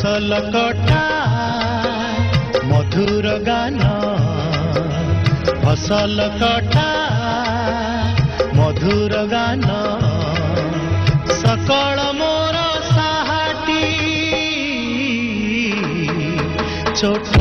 फसल कटा मधुर गान फसल कटा मधुर गान सकल मोर साहाटी छोट